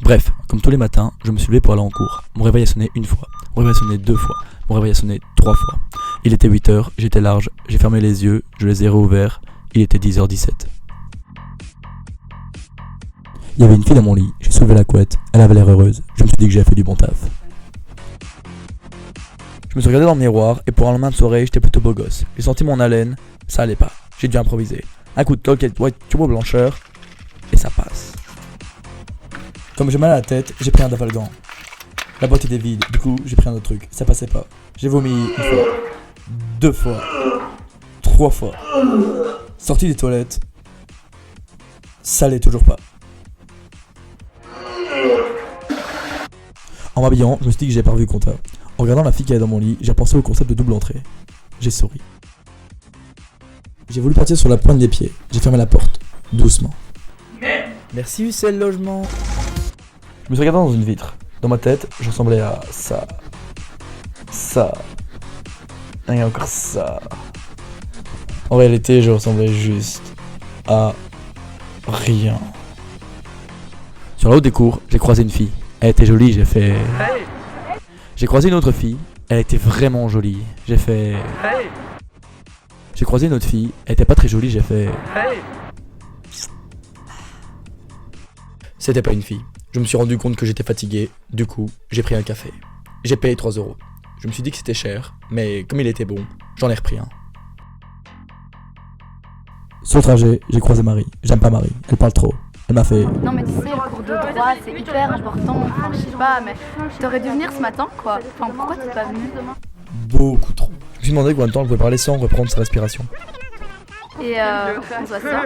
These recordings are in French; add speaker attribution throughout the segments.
Speaker 1: Bref, comme tous les matins, je me suis levé pour aller en cours. Mon réveil a sonné une fois, mon réveil a sonné 2 fois, mon réveil a sonné 3 fois. Il était 8h, j'étais large, j'ai fermé les yeux, je les ai réouverts, il était 10h17. Il y avait une fille dans mon lit, j'ai soulevé la couette, elle avait l'air heureuse, je me suis dit que j'avais fait du bon taf. Je me suis regardé dans le miroir et pour un lendemain de soirée, j'étais plutôt beau gosse. J'ai senti mon haleine, ça allait pas, j'ai dû improviser. Un coup de Colgate White Turbo Blancheur et ça passe. Comme j'ai mal à la tête, j'ai pris un Dafalgan. La boîte était vide, du coup j'ai pris un autre truc, ça passait pas. J'ai vomi une fois, 2 fois, 3 fois. Sorti des toilettes, ça allait toujours pas. En m'habillant, je me suis dit que j'avais pas revu le compteur. En regardant la fille qui est dans mon lit, j'ai pensé au concept de double entrée. J'ai souri. J'ai voulu partir sur la pointe des pieds. J'ai fermé la porte, doucement. Merci Ucel Logement. Je me suis regardé dans une vitre. Dans ma tête, je ressemblais à ça. Ça. Et encore ça. En réalité, je ressemblais juste à rien. Sur la haute des cours, j'ai croisé une fille. Elle était jolie, j'ai fait... Hey. J'ai croisé une autre fille. Elle était vraiment jolie. J'ai fait... Hey. J'ai croisé une autre fille. Elle était pas très jolie, j'ai fait... Hey. C'était pas une fille. Je me suis rendu compte que j'étais fatigué. Du coup, j'ai pris un café. J'ai payé 3€. Je me suis dit que c'était cher, mais comme il était bon, j'en ai repris un. Sur le trajet, j'ai croisé Marie. J'aime pas Marie, elle parle trop. Elle m'a fait...
Speaker 2: Non mais tu sais, le cours de droit, c'est hyper important. Enfin, je sais pas, mais t'aurais dû venir ce matin, quoi. Enfin, pourquoi t'es pas venu demain?
Speaker 1: Beaucoup trop. Je me suis demandé combien de temps elle pouvait parler sans reprendre sa respiration.
Speaker 2: Et on se voit ça.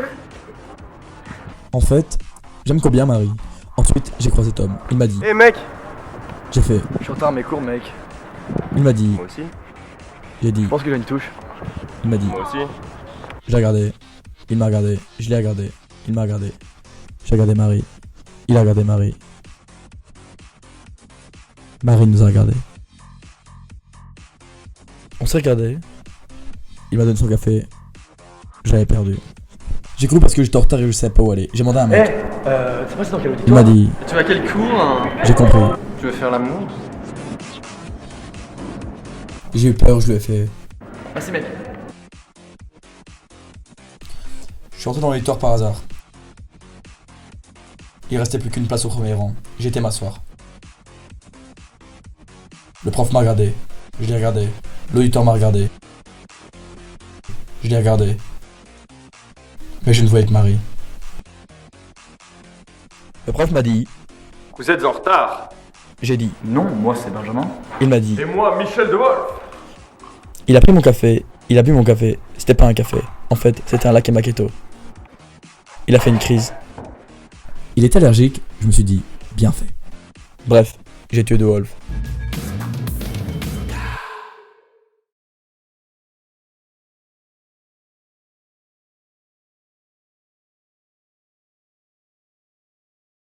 Speaker 1: En fait, j'aime quoi bien Marie. Ensuite, j'ai croisé Tom. Il m'a dit...
Speaker 3: Hé mec!
Speaker 1: J'ai fait...
Speaker 3: Je suis en retard à mes cours mec.
Speaker 1: Il m'a dit...
Speaker 3: Moi aussi.
Speaker 1: J'ai dit...
Speaker 3: Je pense que j'ai une touche.
Speaker 1: Il m'a dit...
Speaker 3: Moi aussi.
Speaker 1: Je l'ai regardé. Il m'a regardé. Je l'ai regardé. Il m'a regardé. J'ai regardé Marie. Il a regardé Marie. Marie nous a regardé. On s'est regardé. Il m'a donné son café. J'avais perdu. J'ai couru parce que j'étais en retard et je savais pas où aller. J'ai demandé à un mec.
Speaker 3: C'est pas dans quel auditoire?
Speaker 1: Il m'a dit...
Speaker 3: Tu vas à quel cours hein?
Speaker 1: J'ai compris.
Speaker 3: Tu veux faire l'amour?
Speaker 1: J'ai eu peur, je lui ai fait...
Speaker 3: Merci mec.
Speaker 1: Je suis entré dans l'auditoire par hasard. Il restait plus qu'une place au premier rang. J'ai été m'asseoir. Le prof m'a regardé. Je l'ai regardé. L'auditeur m'a regardé. Je l'ai regardé. Mais je ne voyais que Marie. Le prof m'a dit...
Speaker 3: Vous êtes en retard?
Speaker 1: J'ai dit...
Speaker 3: Non, moi c'est Benjamin.
Speaker 1: Il m'a dit...
Speaker 3: Et moi Michel De Wolf.
Speaker 1: Il a pris mon café. Il a bu mon café. C'était pas un café. En fait, c'était un latte macchiato. Il a fait une crise. Il était allergique. Je me suis dit... Bien fait. Bref, j'ai tué De Wolf.